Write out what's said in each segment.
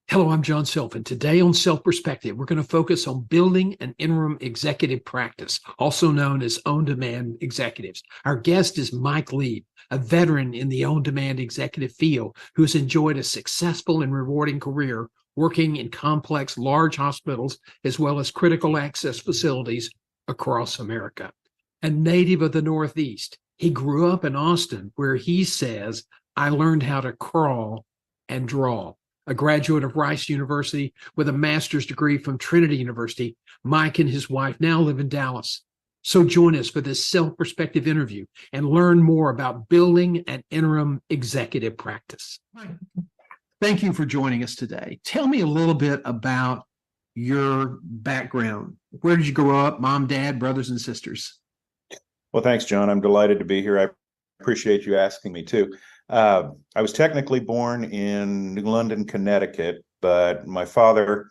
Hello, I'm John Silfen. Today on Self Perspective, we're going to focus on building an interim executive practice, also known as on-demand executives. Our guest is Mike Leib, a veteran in the on-demand executive field who has enjoyed a successful and rewarding career working in complex, large hospitals as well as critical access facilities across America. A native of the Northeast, he grew up in Austin, where he says, "I learned how to crawl and draw." A graduate of Rice University with a master's degree from Trinity University, Mike and his wife now live in Dallas. So join us for this self-perspective interview and learn more about building an interim executive practice. Mike, thank you for joining us today. Tell me a little bit about your background. Where did you grow up? Mom, dad, brothers, and sisters? Well, thanks, John. I'm delighted to be here. I appreciate you asking me too. I was technically born in New London, Connecticut, but my father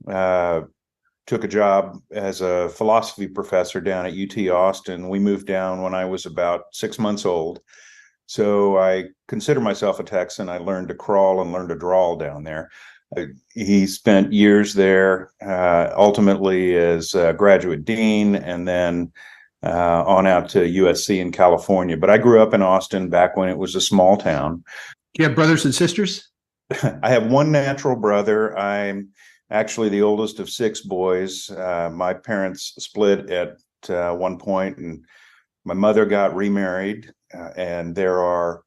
took a job as a philosophy professor down at UT Austin. We moved down when I was about 6 months old. So I consider myself a Texan. I learned to crawl and learned to drawl down there. He spent years there, ultimately as graduate dean, and then on out to USC in California. But I grew up in Austin back when it was a small town. Do you have brothers and sisters? I have one natural brother. I'm actually the oldest of 6 boys. My parents split at one point, and my mother got remarried. And there are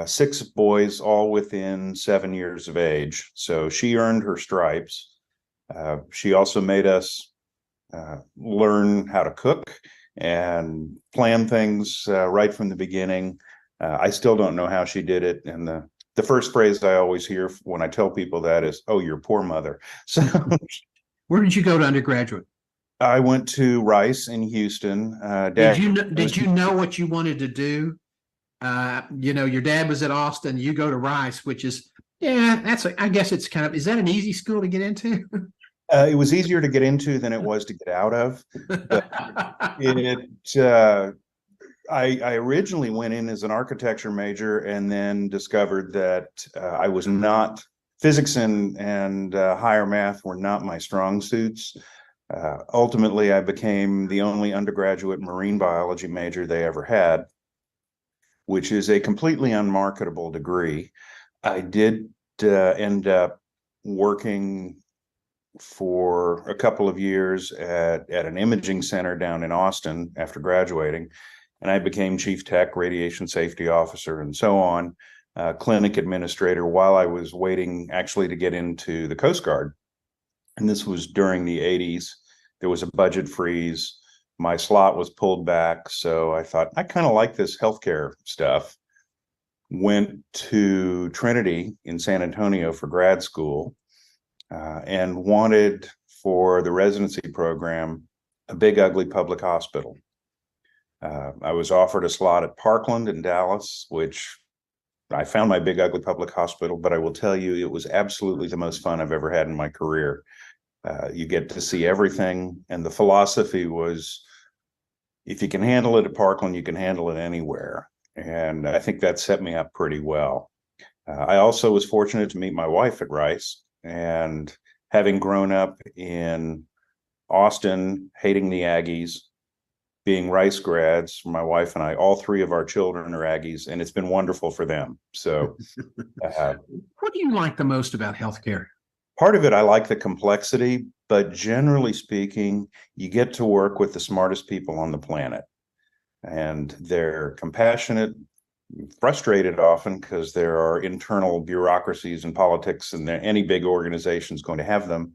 6 boys, all within 7 years of age. So she earned her stripes. She also made us learn how to cook and plan things right from the beginning. I still don't know how she did it. And the first phrase I always hear when I tell people that is, "Oh, your poor mother." So where did you go to undergraduate? I went to Rice in Houston. Did you know what you wanted to do? Your dad was at Austin, you go to Rice, which is, I guess it's kind of, is that an easy school to get into? It was easier to get into than it was to get out of. But I originally went in as an architecture major and then discovered that I was not, physics and higher math were not my strong suits. Ultimately, I became the only undergraduate marine biology major they ever had, which is a completely unmarketable degree. I did end up working for a couple of years at an imaging center down in Austin after graduating, and I became chief tech, radiation safety officer, and so on, clinic administrator, while I was waiting actually to get into the Coast Guard. And this was during the 80s. There was a budget freeze. My slot was pulled back, so I thought, I kind of like this healthcare stuff. Went to Trinity in San Antonio for grad school. And wanted for the residency program a big, ugly public hospital. I was offered a slot at Parkland in Dallas, which I found my big, ugly public hospital, but I will tell you, it was absolutely the most fun I've ever had in my career. You get to see everything, and the philosophy was, if you can handle it at Parkland, you can handle it anywhere. And I think that set me up pretty well. I also was fortunate to meet my wife at Rice. And having grown up in Austin, hating the Aggies, being Rice grads, my wife and I, all 3 of our children are Aggies, and it's been wonderful for them. So what do you like the most about healthcare? Part of it, I like the complexity, but generally speaking, you get to work with the smartest people on the planet. And they're compassionate, frustrated often because there are internal bureaucracies and politics, and any big organization is going to have them.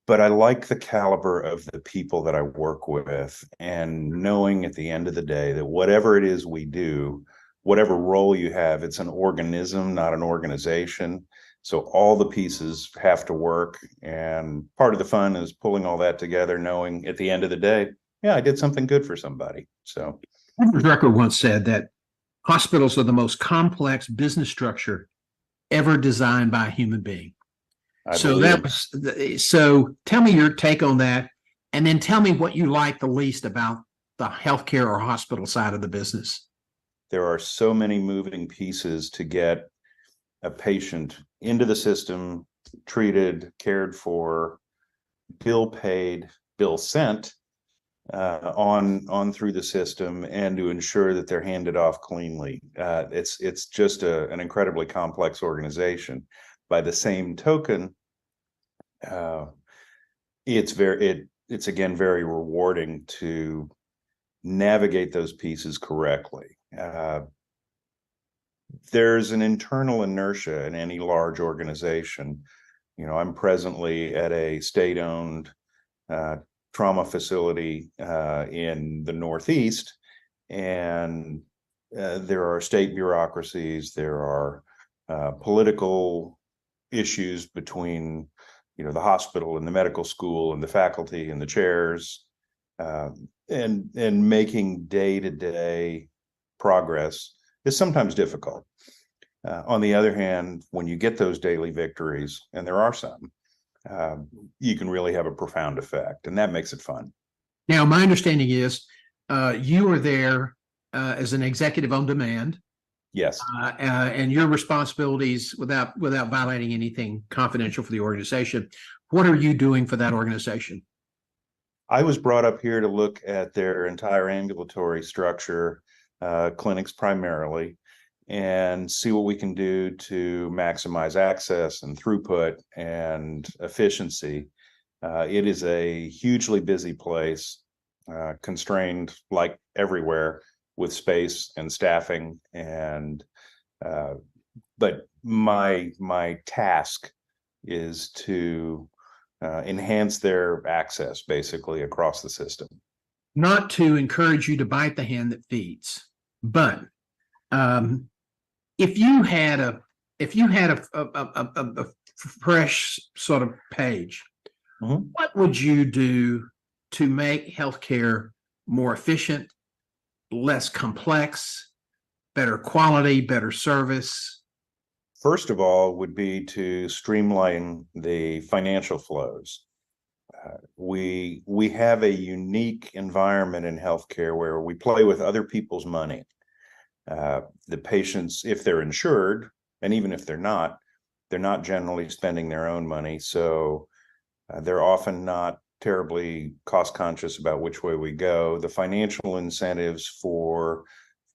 But I like the caliber of the people that I work with, and knowing at the end of the day that whatever it is we do, whatever role you have, it's an organism, not an organization. So all the pieces have to work. And part of the fun is pulling all that together, knowing at the end of the day, I did something good for somebody. So Drucker once said that hospitals are the most complex business structure ever designed by a human being. So tell me your take on that, and then tell me what you like the least about the healthcare or hospital side of the business? There are so many moving pieces to get a patient into the system, treated, cared for, bill paid, bill sent on through the system, and to ensure that they're handed off cleanly. It's just an incredibly complex organization. By the same token, it's again very rewarding to navigate those pieces correctly. There's an internal inertia in any large organization. You know, I'm presently at a state-owned trauma facility in the Northeast, and there are state bureaucracies, there are political issues between, you know, the hospital and the medical school and the faculty and the chairs, and making day-to-day progress is sometimes difficult. On the other hand, when you get those daily victories, and there are some, you can really have a profound effect, and that makes it fun. Now, my understanding is you are there as an executive on demand. Yes. And your responsibilities, without violating anything confidential for the organization, what are you doing for that organization? I was brought up here to look at their entire ambulatory structure, clinics primarily, and see what we can do to maximize access and throughput and efficiency. It is a hugely busy place, constrained like everywhere with space and staffing, and but my task is to enhance their access basically across the system. Not to encourage you to bite the hand that feeds, but if you had a fresh sort of page, what would you do to make healthcare more efficient, less complex, better quality, better service? First of all, would be to streamline the financial flows. We have a unique environment in healthcare where we play with other people's money. The patients, if they're insured, and even if they're not generally spending their own money. So they're often not terribly cost conscious about which way we go. The financial incentives for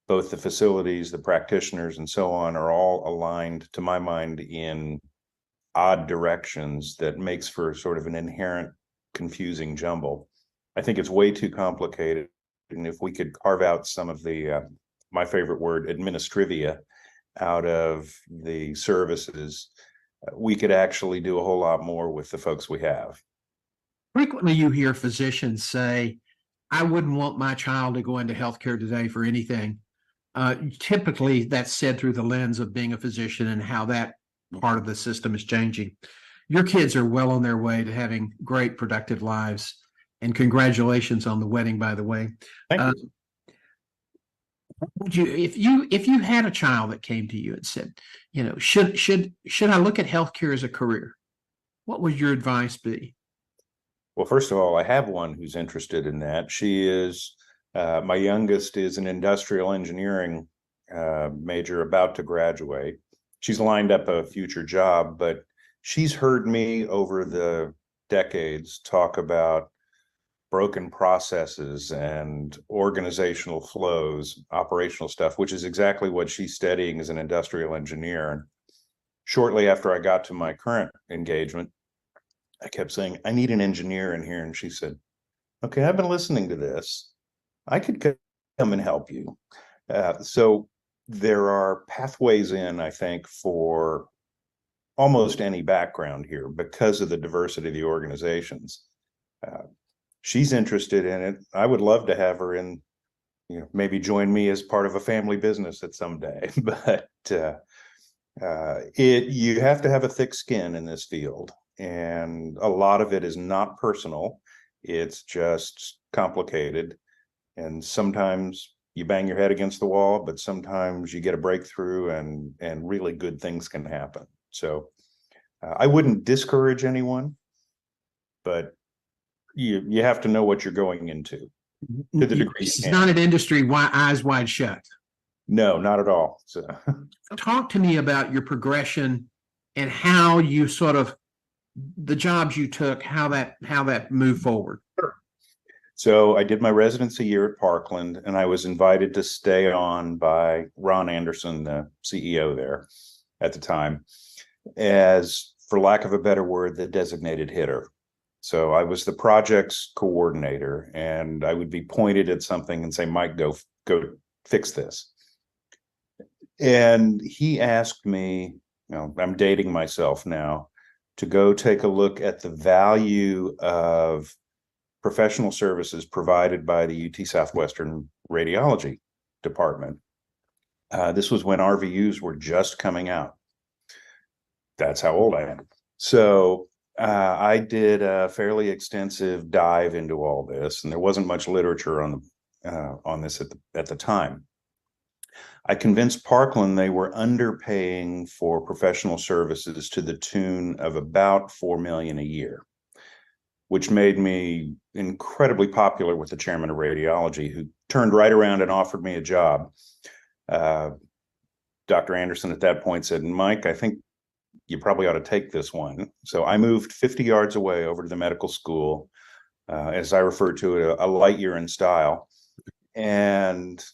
both the facilities, the practitioners, and so on are all aligned, to my mind, in odd directions that makes for sort of an inherent confusing jumble. I think it's way too complicated. And if we could carve out some of the, my favorite word, administrivia, out of the services, we could actually do a whole lot more with the folks we have. Frequently, you hear physicians say, I wouldn't want my child to go into healthcare today for anything. Typically, that's said through the lens of being a physician and how that part of the system is changing. Your kids are well on their way to having great, productive lives. And congratulations on the wedding, by the way. Thank you. Would you, if you had a child that came to you and said, you know, should I look at healthcare as a career? What would your advice be? Well, first of all, I have one who's interested in that. She is, my youngest is an industrial engineering major about to graduate. She's lined up a future job, but she's heard me over the decades talk about broken processes and organizational flows, operational stuff, which is exactly what she's studying as an industrial engineer. And shortly after I got to my current engagement, I kept saying, I need an engineer in here. And she said, okay, I've been listening to this. I could come and help you. So there are pathways in, I think, for almost any background here because of the diversity of the organizations. She's interested in it. I would love to have her in, you know, maybe join me as part of a family business at some day. But you have to have a thick skin in this field. And a lot of it is not personal. It's just complicated. And sometimes you bang your head against the wall, but sometimes you get a breakthrough and really good things can happen. So I wouldn't discourage anyone, but you have to know what you're going into. to the degree It's you can. not an industry eyes wide shut. No, not at all. So Talk to me about your progression and how you sort of the jobs you took, how that moved forward. So I did my residency year at Parkland, and I was invited to stay on by Ron Anderson, the CEO there at the time, as, for lack of a better word, the designated hitter. So I was the projects coordinator, and I would be pointed at something and say, Mike, go fix this. And he asked me, I'm dating myself now, to go take a look at the value of professional services provided by the UT Southwestern Radiology Department. This was when RVUs were just coming out. That's how old I am. So I did a fairly extensive dive into all this, and there wasn't much literature on this at the time. I convinced Parkland they were underpaying for professional services to the tune of about $4 million a year, which made me incredibly popular with the chairman of radiology, who turned right around and offered me a job. Dr. Anderson at that point said, Mike, I think you probably ought to take this one. So I moved 50 yards away over to the medical school, as I refer to it, a light year in style, and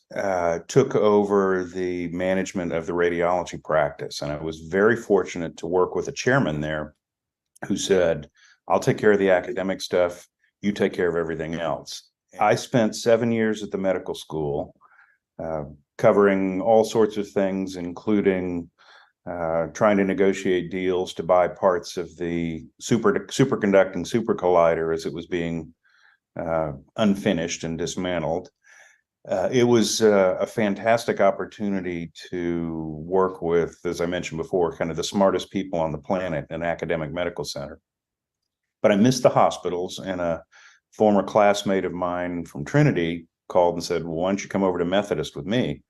took over the management of the radiology practice. And I was very fortunate to work with a chairman there who said, I'll take care of the academic stuff. You take care of everything else. I spent 7 years at the medical school, covering all sorts of things, including trying to negotiate deals to buy parts of the superconducting super collider as it was being unfinished and dismantled. It was a fantastic opportunity to work with, as I mentioned before, kind of the smartest people on the planet in an academic medical center. But I missed the hospitals, and a former classmate of mine from Trinity called and said, well, why don't you come over to Methodist with me?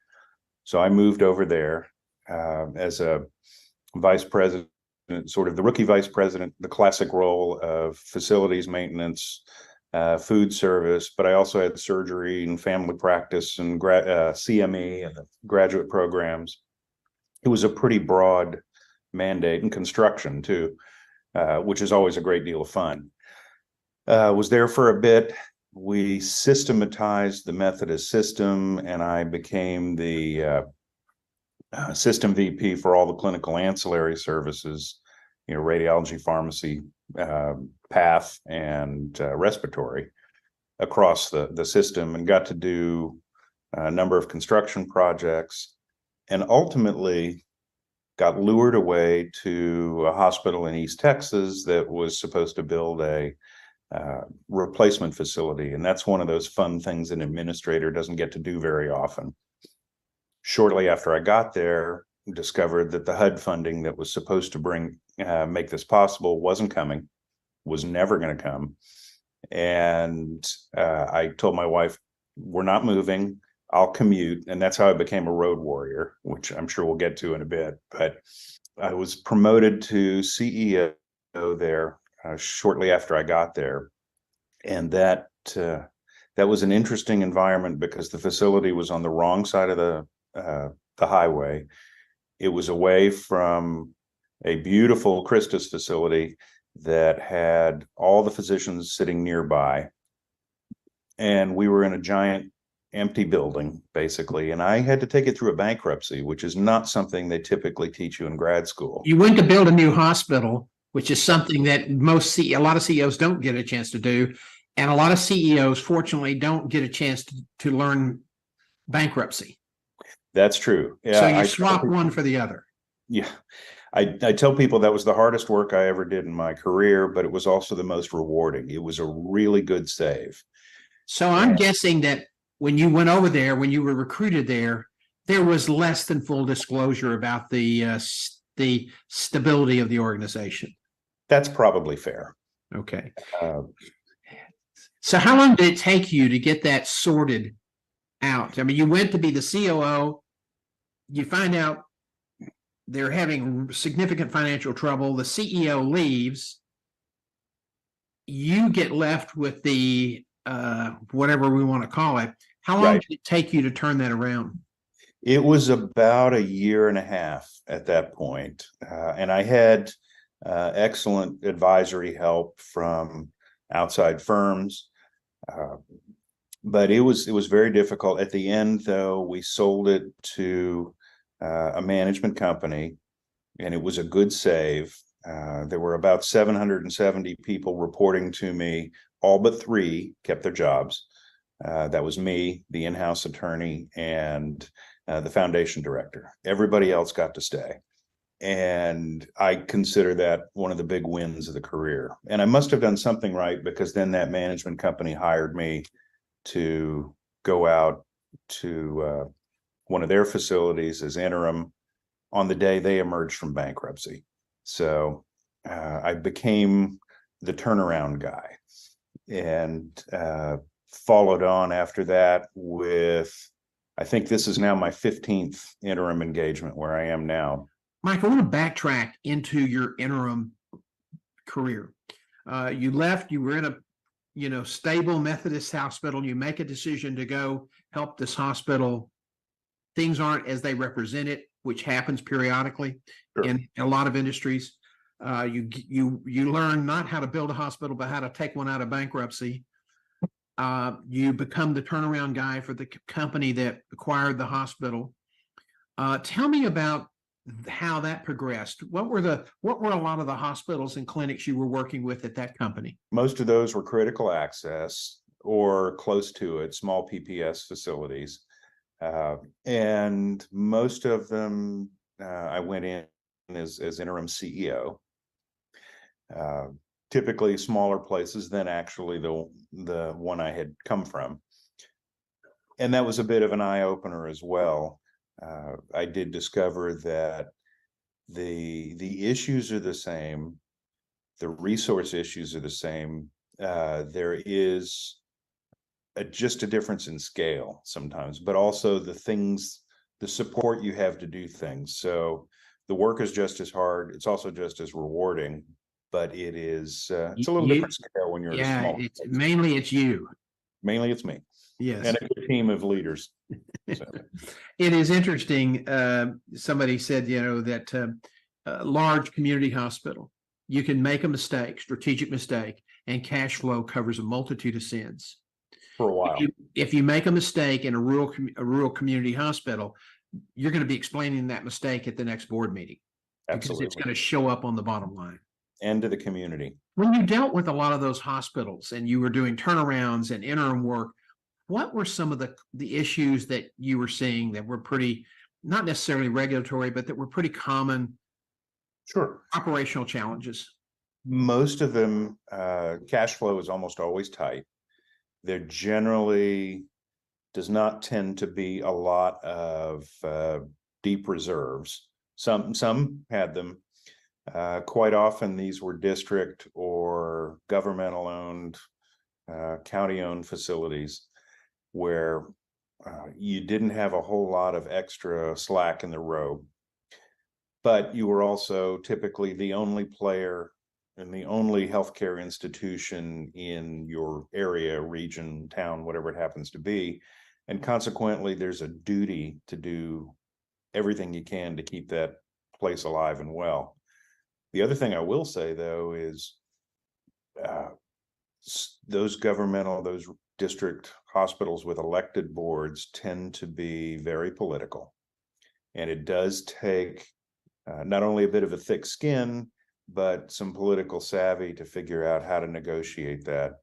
So I moved over there as a vice president, sort of the rookie vice president, the classic role of facilities maintenance, food service, but I also had surgery and family practice and CME and the graduate programs. It was a pretty broad mandate, and construction too, which is always a great deal of fun. Was there for a bit. We systematized the Methodist system, and I became the system VP for all the clinical ancillary services, radiology, pharmacy, path, and respiratory across the system, and got to do a number of construction projects, and ultimately got lured away to a hospital in East Texas that was supposed to build a replacement facility. And that's one of those fun things an administrator doesn't get to do very often. Shortly after I got there, discovered that the HUD funding that was supposed to make this possible wasn't coming, was never going to come. And I told my wife, we're not moving, I'll commute. And that's how I became a road warrior, which I'm sure we'll get to in a bit. But I was promoted to CEO there shortly after I got there. And that was an interesting environment because the facility was on the wrong side of the highway. It was away from a beautiful Christus facility that had all the physicians sitting nearby. And we were in a giant empty building, basically. And I had to take it through a bankruptcy, which is not something they typically teach you in grad school. You went to build a new hospital, which is something that a lot of CEOs don't get a chance to do. And a lot of CEOs, fortunately, don't get a chance to learn bankruptcy. That's true. Yeah, so you swap one for the other. Yeah. I tell people that was the hardest work I ever did in my career, but it was also the most rewarding. It was a really good save. So I'm guessing that when you went over there, when you were recruited there was less than full disclosure about the stability of the organization. That's probably fair. Okay. So how long did it take you to get that sorted out? I mean, you went to be the COO, you find out they're having significant financial trouble, the CEO leaves, you get left with the whatever we want to call it. How long Right. did it take you to turn that around? It was about a year and a half at that point. And I had excellent advisory help from outside firms. But it was very difficult. At the end, though, we sold it to a management company, and it was a good save. There were about 770 people reporting to me. All but 3 kept their jobs. That was me, the in-house attorney, and the foundation director. Everybody else got to stay. And I consider that one of the big wins of the career. And I must have done something right, because then that management company hired me to go out to one of their facilities as interim on the day they emerged from bankruptcy. So I became the turnaround guy, and followed on after that with, I think this is now my 15th interim engagement where I am now. Mike, I want to backtrack into your interim career. You left, you were in a stable Methodist hospital. You make a decision to go help this hospital. Things aren't as they represent it, which happens periodically in a lot of industries. You learn not how to build a hospital, but how to take one out of bankruptcy. You become the turnaround guy for the company that acquired the hospital. Tell me about how that progressed. What were a lot of the hospitals and clinics you were working with at that company? Most of those were critical access or close to it, small PPS facilities. And most of them, I went in as interim CEO. Typically smaller places than actually the one I had come from. And that was a bit of an eye-opener as well. I did discover that the issues are the same, the resource issues are the same. There is just a difference in scale sometimes, but also the support you have to do things. So the work is just as hard. It's also just as rewarding, but it's a little different scale when you're at a small place. Mainly it's you. Mainly it's me. Yes. And a good team of leaders. So. It is interesting. Somebody said, that a large community hospital, you can make a mistake, strategic mistake, and cash flow covers a multitude of sins. For a while. If you make a mistake in a rural community hospital, you're going to be explaining that mistake at the next board meeting. Absolutely. Because it's going to show up on the bottom line. And to the community. When you dealt with a lot of those hospitals and you were doing turnarounds and interim work, what were some of the issues that you were seeing that were pretty, not necessarily regulatory, but that were pretty common? Sure. Operational challenges? Most of them, cash flow is almost always tight. There generally does not tend to be a lot of deep reserves. Some had them. Quite often these were district or governmental owned, county owned facilities where you didn't have a whole lot of extra slack in the rope, but you were also typically the only player and the only healthcare institution in your area, region, town, whatever it happens to be. And consequently, there's a duty to do everything you can to keep that place alive and well. The other thing I will say, though, is those district hospitals with elected boards tend to be very political. And it does take not only a bit of a thick skin, but some political savvy to figure out how to negotiate that.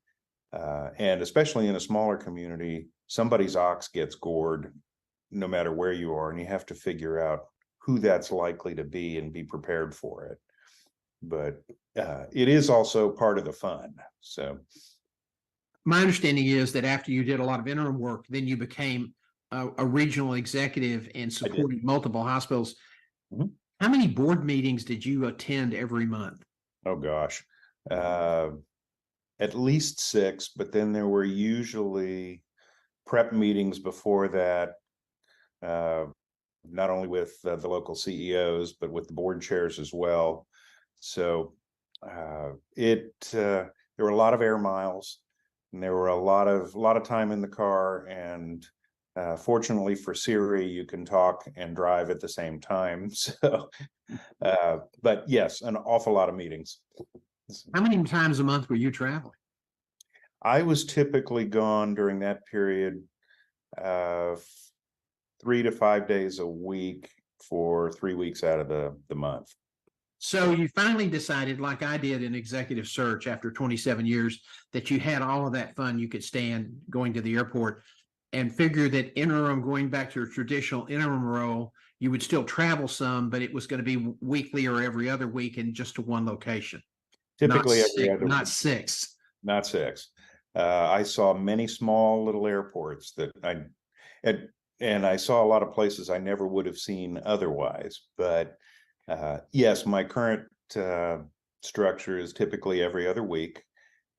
And especially in a smaller community, somebody's ox gets gored no matter where you are, and you have to figure out who that's likely to be and be prepared for it. But it is also part of the fun. So my understanding is that after you did a lot of interim work, then you became a regional executive and supported multiple hospitals. Mm-hmm. How many board meetings did you attend every month? Oh, gosh. At least 6, but then there were usually prep meetings before that, not only with the local CEOs, but with the board chairs as well. So there were a lot of air miles. and there were a lot of time in the car. And fortunately for Siri, you can talk and drive at the same time. So, but yes, an awful lot of meetings. How many times a month were you traveling? I was typically gone during that period, 3 to 5 days a week for 3 weeks out of the month. So you finally decided, like I did in executive search after 27 years, that you had all of that fun you could stand going to the airport, and figured that interim, going back to your traditional interim role, you would still travel some, but it was going to be weekly or every other week and just to one location. Typically every other Not week. six. Not six. I saw many small little airports that and I saw a lot of places I never would have seen otherwise. But yes, my current structure is typically every other week.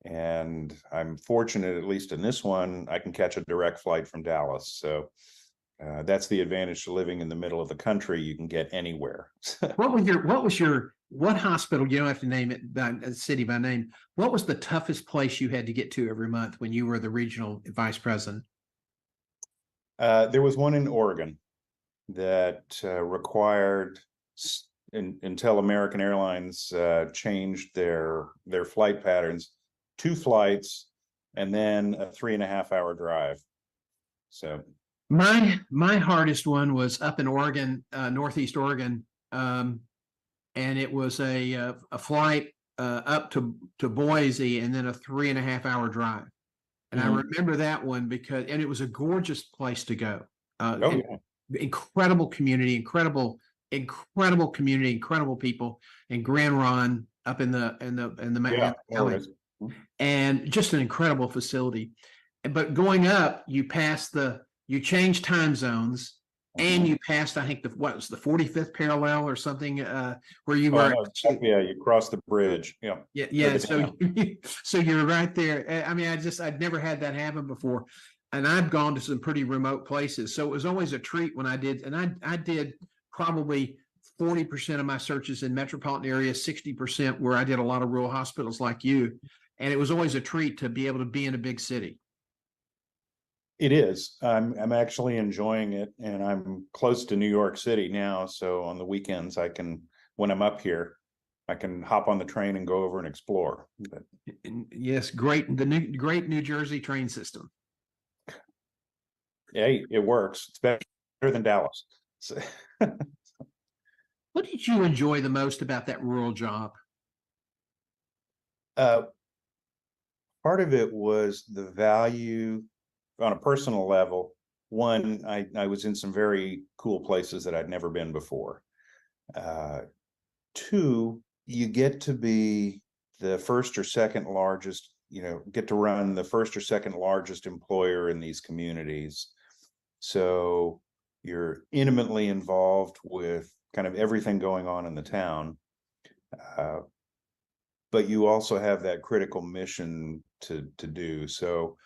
And I'm fortunate, at least in this one, I can catch a direct flight from Dallas. So that's the advantage to living in the middle of the country. You can get anywhere. What hospital, you don't have to name it by city by name. What was the toughest place you had to get to every month when you were the regional vice president? There was one in Oregon that required, until American Airlines changed their flight patterns, 2 flights and then a 3.5 hour drive. So my hardest one was up in Oregon, Northeast Oregon, and it was a flight up to Boise, and then a 3.5 hour drive. And I remember that one because, and it was a gorgeous place to go. Incredible community, incredible community, incredible people, and Grand Ron up in the valley, and just an incredible facility. But going up, you change time zones, and you passed, I think, what was the 45th parallel or something, where you were. You crossed the bridge. Yeah. So you're right there. I mean, I'd never had that happen before, and I've gone to some pretty remote places. So it was always a treat when I did, and I did probably 40% of my searches in metropolitan areas, 60% where I did a lot of rural hospitals like you, and it was always a treat to be able to be in a big city. It is. I'm actually enjoying it, and I'm close to New York City now. So on the weekends, when I'm up here, I can hop on the train and go over and explore. Yes, great. Great New Jersey train system. Yeah, it works. It's better than Dallas. So. What did you enjoy the most about that rural job? Part of it was the value on a personal level. One, I was in some very cool places that I'd never been before. 2, you get to be the first or second largest, get to run the first or second largest employer in these communities. So you're intimately involved with kind of everything going on in the town. But you also have that critical mission to do. So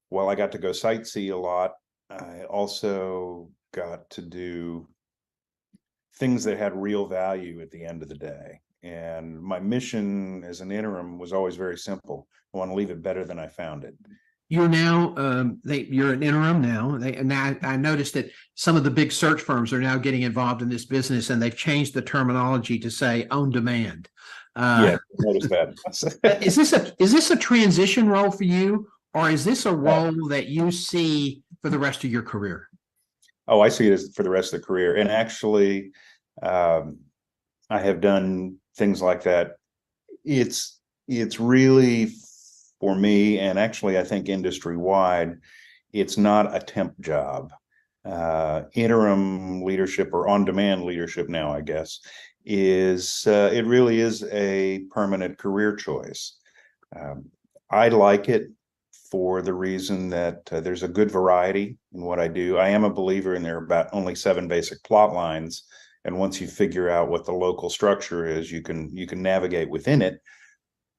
while I got to go sightsee a lot, I also got to do things that had real value at the end of the day. And my mission as an interim was always very simple. I want to leave it better than I found it. You're now, you're an interim now. I noticed that some of the big search firms are now getting involved in this business, and they've changed the terminology to say on demand. Yeah, I noticed that. Is this a transition role for you, or is this a role that you see for the rest of your career? Oh, I see it as for the rest of the career. And actually, I have done things like that. It's really, for me, and actually I think industry wide, it's not a temp job. Interim leadership, or on-demand leadership now, I guess, is it really is a permanent career choice. I like it for the reason that there's a good variety in what I do. I am a believer in there are about only 7 basic plot lines, and once you figure out what the local structure is, you can navigate within it.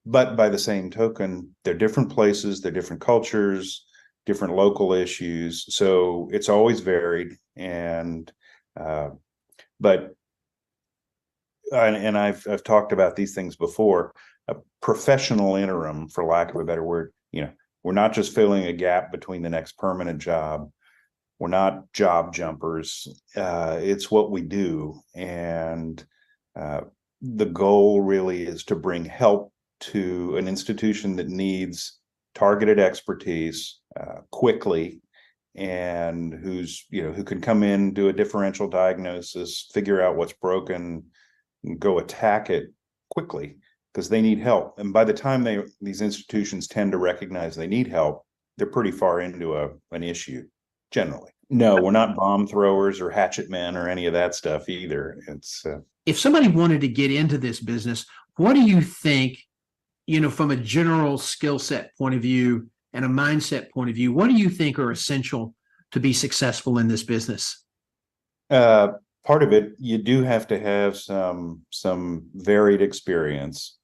But by the same token, they're different places, they're different cultures, different local issues. So it's always varied. And but I've talked about these things before. A professional interim, for lack of a better word, We're not just filling a gap between the next permanent job. We're not job jumpers. It's what we do. And the goal really is to bring help to an institution that needs targeted expertise quickly, and who can come in, do a differential diagnosis, figure out what's broken, and go attack it quickly, because they need help. And by the time these institutions tend to recognize they need help, they're pretty far into an issue generally. No, we're not bomb throwers or hatchet men or any of that stuff either. It's if somebody wanted to get into this business, what do you think, from a general skill set point of view and a mindset point of view, what do you think are essential to be successful in this business? Part of it, you do have to have some varied experience.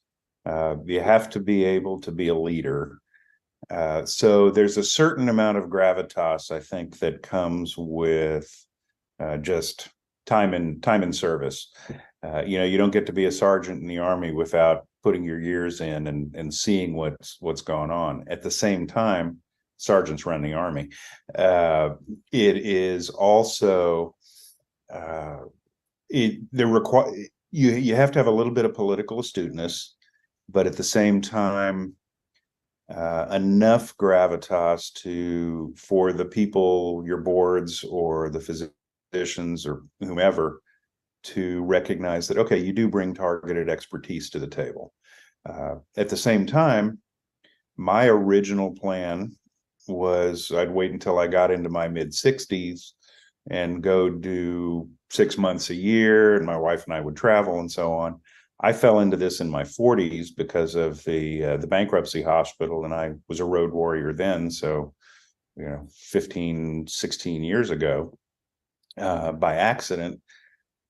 You have to be able to be a leader. So there's a certain amount of gravitas, I think, that comes with just time in service. You don't get to be a sergeant in the Army without putting your years in and seeing what's going on. At the same time, sergeants run the Army. It is also you have to have a little bit of political astuteness, but at the same time, enough gravitas for the people, your boards or the physicians or whomever, to recognize that, okay, you do bring targeted expertise to the table. At the same time, my original plan was I'd wait until I got into my mid-60s and go do 6 months a year, and my wife and I would travel and so on. I fell into this in my 40s because of the bankruptcy hospital, and I was a road warrior then. So, 15, 16 years ago, by accident,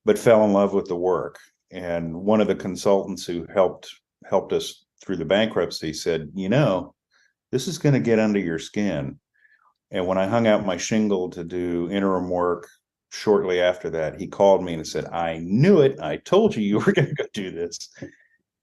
but fell in love with the work. And one of the consultants who helped us through the bankruptcy said, this is going to get under your skin. And when I hung out my shingle to do interim work shortly after that, he called me and said, I knew it. I told you were going to go do this,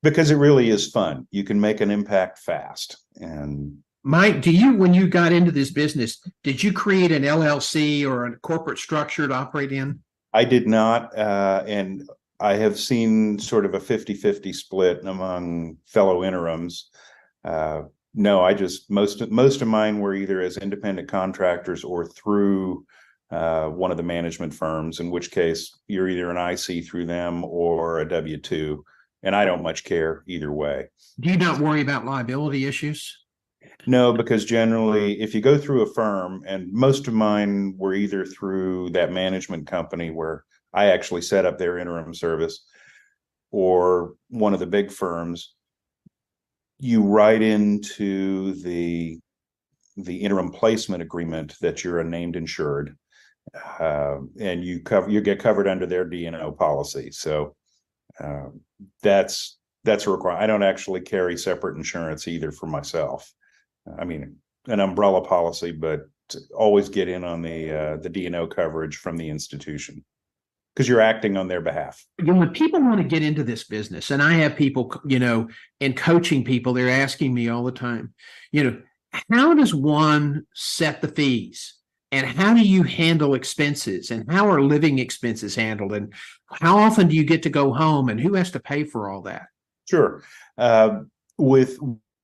because it really is fun. You can make an impact fast. And Mike, when you got into this business, did you create an LLC or a corporate structure to operate in? I did not. And I have seen sort of a 50-50 split among fellow interims. No, most of mine were either as independent contractors or through one of the management firms, in which case you're either an IC through them or a W-2. And I don't much care either way. Do you not worry about liability issues? No, because generally, if you go through a firm, and most of mine were either through that management company where I actually set up their interim service, or one of the big firms, you write into the interim placement agreement that you're a named insured, and you get covered under their D&O policy. So that's a requirement. I don't actually carry separate insurance either for myself. I mean, an umbrella policy, but always get in on the D&O coverage from the institution, because you're acting on their behalf. When people want to get into this business, and I have people, and coaching people, they're asking me all the time, how does one set the fees? And how do you handle expenses? And how are living expenses handled? And how often do you get to go home? And who has to pay for all that? Sure.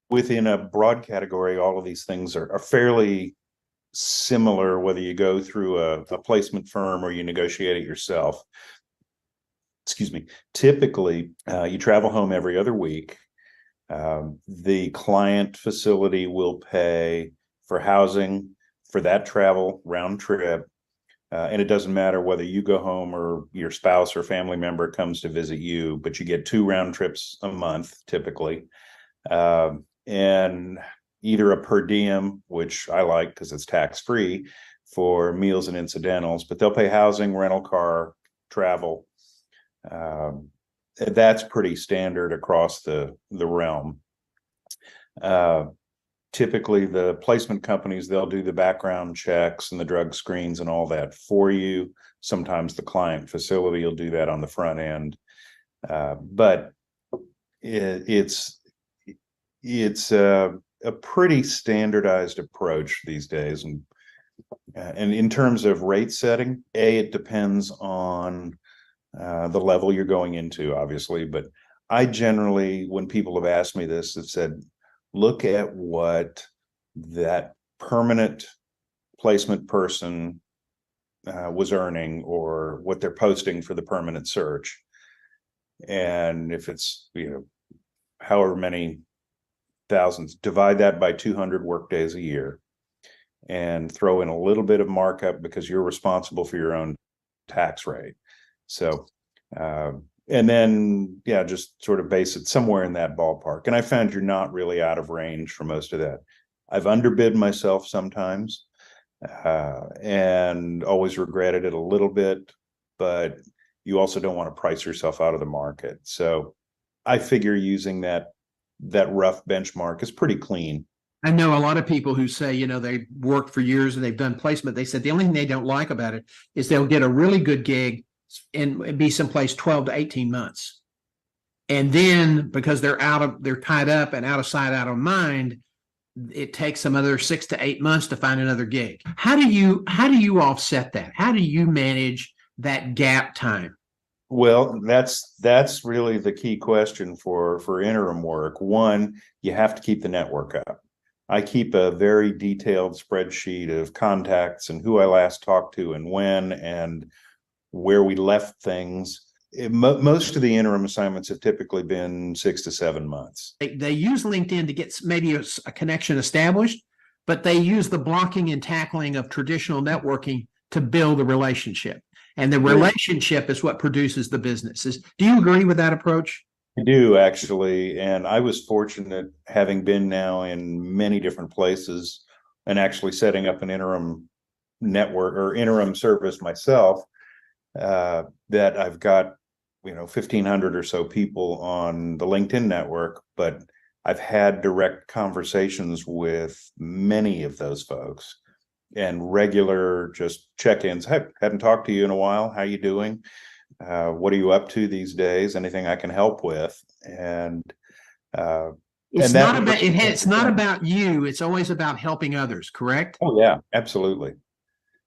Within a broad category, all of these things are fairly similar, whether you go through a placement firm or you negotiate it yourself. Excuse me. Typically, you travel home every other week. The client facility will pay for housing for that travel round trip. And it doesn't matter whether you go home or your spouse or family member comes to visit you, but you get 2 round trips a month typically. And either a per diem, which I like because it's tax-free, for meals and incidentals, but they'll pay housing, rental car, travel. That's pretty standard across the realm. Typically, the placement companies, they'll do the background checks and the drug screens and all that for you. Sometimes the client facility will do that on the front end. But it's a pretty standardized approach these days. And in terms of rate setting, it depends on the level you're going into, obviously. But I generally, when people have asked me this, have said, look at what that permanent placement person was earning, or what they're posting for the permanent search. And if it's, however many thousands, divide that by 200 work days a year and throw in a little bit of markup because you're responsible for your own tax rate. So, and then, just sort of base it somewhere in that ballpark. And I found you're not really out of range for most of that. I've underbid myself sometimes, and always regretted it a little bit, but you also don't want to price yourself out of the market. So I figure using that rough benchmark is pretty clean. I know a lot of people who say, they worked for years and they've done placement. They said the only thing they don't like about it is they'll get a really good gig and be someplace 12 to 18 months. And then because they're tied up and out of sight, out of mind, it takes them another 6 to 8 months to find another gig. How do you offset that? How do you manage that gap time? Well, that's really the key question for interim work. One, you have to keep the network up. I keep a very detailed spreadsheet of contacts and who I last talked to and when and where we left things. Most of the interim assignments have typically been 6 to 7 months. They use LinkedIn to get maybe a connection established, but they use the blocking and tackling of traditional networking to build a relationship. And the relationship is what produces the businesses. Do you agree with that approach? I do, actually. And I was fortunate, having been now in many different places and actually setting up an interim network or interim service myself, that I've got 1,500 or so people on the LinkedIn network, but I've had direct conversations with many of those folks and regular just check-ins. Hey, hadn't talked to you in a while. How you doing? What are you up to these days? Anything I can help with? And it's not about you. It's always about helping others, correct? Oh yeah, absolutely.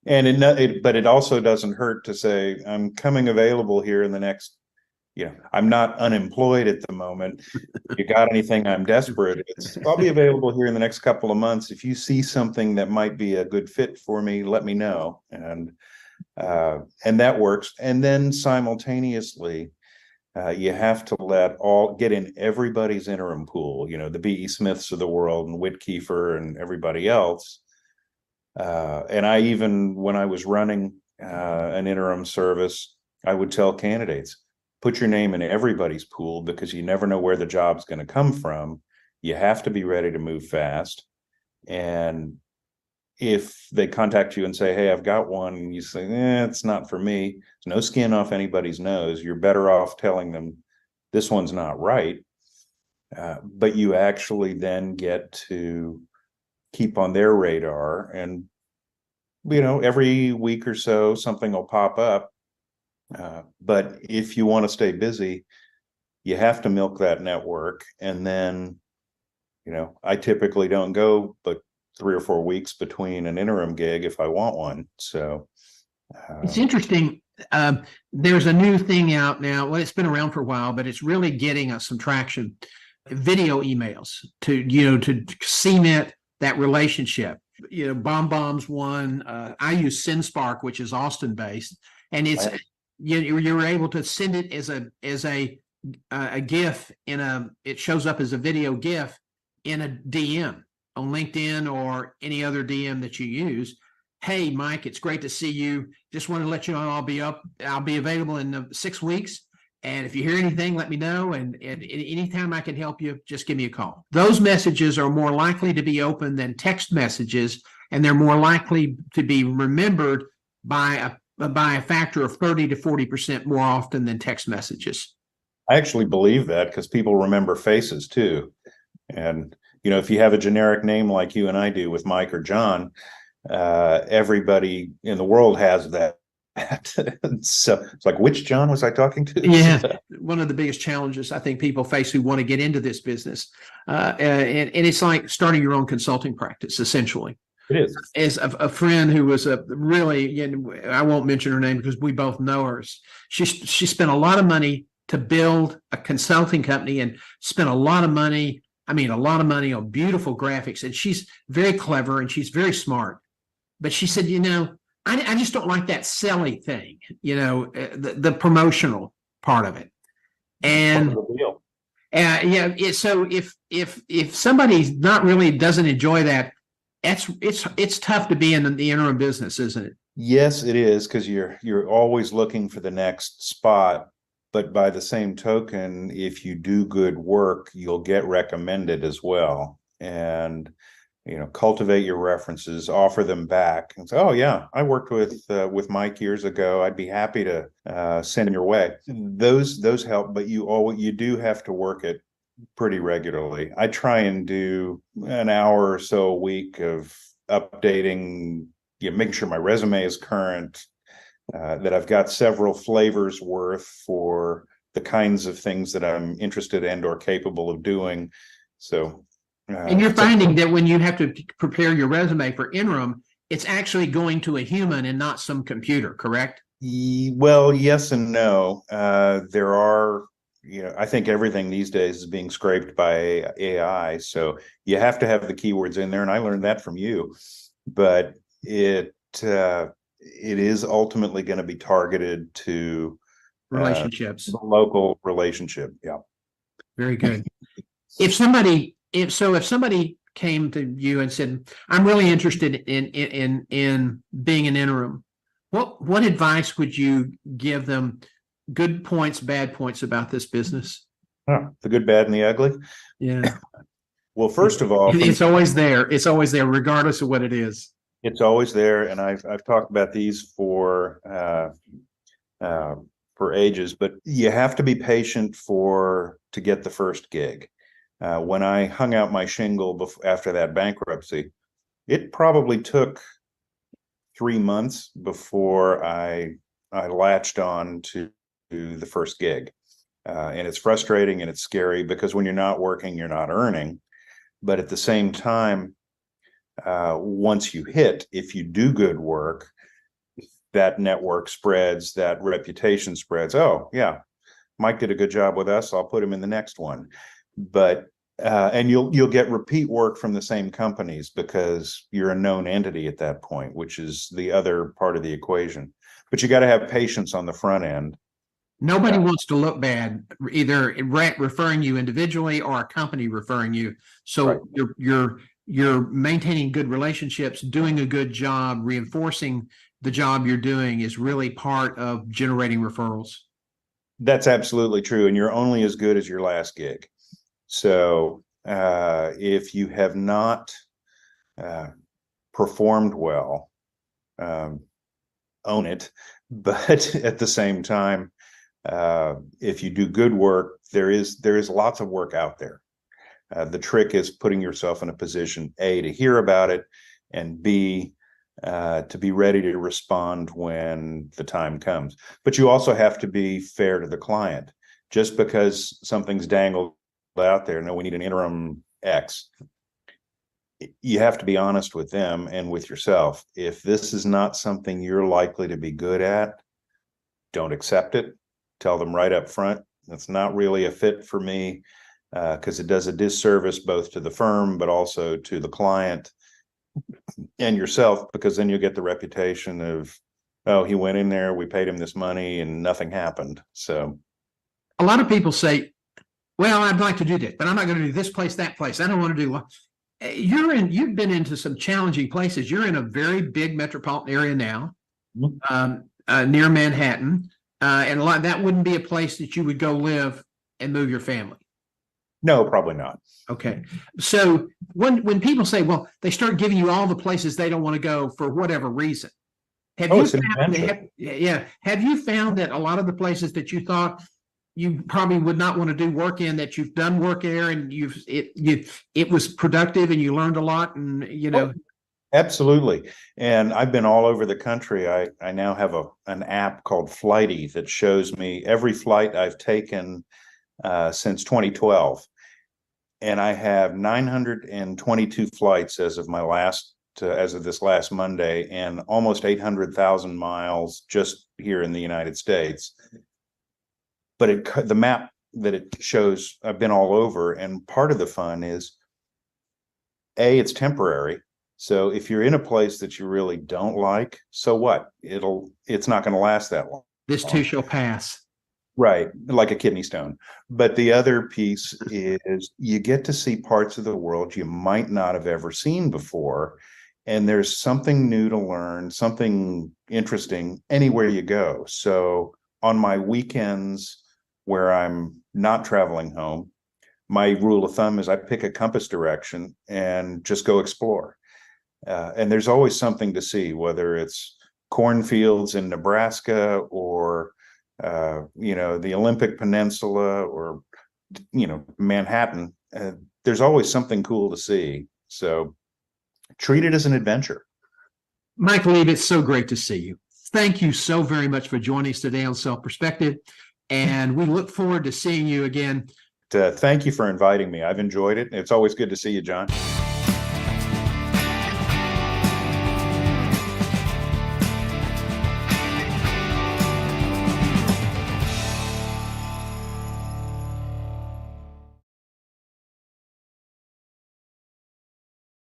And but it also doesn't hurt to say, I'm coming available here in the next, I'm not unemployed at the moment. If you got anything, I'm desperate. I'll be available here in the next couple of months. If you see something that might be a good fit for me, let me know. And that works. And then simultaneously, you have to get in everybody's interim pool, the B.E. Smiths of the world and Whitkiefer and everybody else. And I even, when I was running an interim service, I would tell candidates, put your name in everybody's pool because you never know where the job's going to come from. You have to be ready to move fast. And if they contact you and say, hey, I've got one, and you say, it's not for me, there's no skin off anybody's nose. You're better off telling them this one's not right. But you actually then get to keep on their radar, and every week or so something will pop up. But if you want to stay busy, you have to milk that network. And then I typically don't go but 3 or 4 weeks between an interim gig if I want one. So it's interesting. There's a new thing out now. Well, it's been around for a while, but it's really getting us some traction. Video emails to cement that relationship. BombBomb's one. I use SendSpark, which is Austin based, and it's you're able to send it as a GIF it shows up as a video GIF in a DM on LinkedIn or any other DM that you use. Hey, Mike, it's great to see you. Just want to let you know I'll be available in 6 weeks. And if you hear anything, let me know. And anytime I can help you, just give me a call. Those messages are more likely to be open than text messages, and they're more likely to be remembered by a factor of 30 to 40% more often than text messages. I actually believe that because people remember faces too. And, if you have a generic name like you and I do with Mike or John, everybody in the world has that that. So it's like, which John was I talking to? Yeah, one of the biggest challenges I think people face who want to get into this business, and it's like starting your own consulting practice, essentially. It is. As a friend who was a really, you know, I won't mention her name because we both know her. She spent a lot of money to build a consulting company and spent a lot of money. I mean, a lot of money on beautiful graphics, and she's very clever and she's very smart. But she said, you know, I just don't like that selly thing, you know, the promotional part of it. And yeah, so if somebody not really doesn't enjoy that, it's tough to be in the interim business, isn't it? Yes, it is, because you're always looking for the next spot. But by the same token, if you do good work, you'll get recommended as well. And cultivate your references, offer them back, and say, "Oh yeah, I worked with Mike years ago. I'd be happy to send him your way." Those help, but you do have to work it pretty regularly. I try and do an hour or so a week of updating, making sure my resume is current, that I've got several flavors worth for the kinds of things that I'm interested and or capable of doing. So. And you're finding that when you have to prepare your resume for interim, it's actually going to a human and not some computer, correct? Well, yes and no. There are, I think everything these days is being scraped by AI. So you have to have the keywords in there. And I learned that from you. But it is ultimately going to be targeted to relationships, the local relationship. Yeah. Very good. If somebody came to you and said, "I'm really interested in being an interim," what advice would you give them? Good points, bad points about this business? The good, bad, and the ugly. Yeah. Well, first of all, it's always there. It's always there, regardless of what it is. It's always there, and I've talked about these for ages. But you have to be patient to get the first gig. When I hung out my shingle after that bankruptcy, it probably took 3 months before I latched on to the first gig. And it's frustrating and it's scary because when you're not working, you're not earning. But at the same time, once you hit, if you do good work, that network spreads, that reputation spreads. Oh, yeah, Mike did a good job with us. I'll put him in the next one. But and you'll get repeat work from the same companies because you're a known entity at that point, which is the other part of the equation. But you got to have patience on the front end. Nobody wants to look bad, either referring you individually or a company referring you. So right. You're maintaining good relationships, doing a good job, reinforcing the job you're doing is really part of generating referrals. That's absolutely true. And you're only as good as your last gig. So if you have not performed well, own it. But at the same time, if you do good work, there is lots of work out there. The trick is putting yourself in a position, A, to hear about it, and B, to be ready to respond when the time comes. But you also have to be fair to the client. Just because something's dangled out there, no, we need an interim X, you have to be honest with them and with yourself. If this is not something you're likely to be good at, don't accept it. Tell them right up front, it's not really a fit for me, because it does a disservice both to the firm, but also to the client and yourself, because then you'll get the reputation of, oh, he went in there, we paid him this money and nothing happened. So a lot of people say, well, I'd like to do this, but I'm not going to do this place, that place. I don't want to do. You've been into some challenging places. You're in a very big metropolitan area now, near Manhattan. And that wouldn't be a place that you would go live and move your family. No, probably not. Okay. So when people say, well, they start giving you all the places they don't want to go for whatever reason. Have you found that a lot of the places that you thought you probably would not want to do work in, that you've done work there and it was productive and you learned a lot, and Absolutely. And I've been all over the country. I now have an app called Flighty that shows me every flight I've taken since 2012. And I have 922 flights as of this last Monday, and almost 800,000 miles just here in the United States. But the map that it shows, I've been all over. And part of the fun is, it's temporary. So if you're in a place that you really don't like, so what? It's not going to last that long. This too shall pass. Right, like a kidney stone. But the other piece is you get to see parts of the world you might not have ever seen before. And there's something new to learn, something interesting anywhere you go. So on my weekends where I'm not traveling home, my rule of thumb is I pick a compass direction and just go explore. And there's always something to see, whether it's cornfields in Nebraska or the Olympic Peninsula or Manhattan. There's always something cool to see. So treat it as an adventure. Mike Lieb, it's so great to see you. Thank you so very much for joining us today on Self Perspective. And we look forward to seeing you again. Thank you for inviting me. I've enjoyed it. It's always good to see you, John.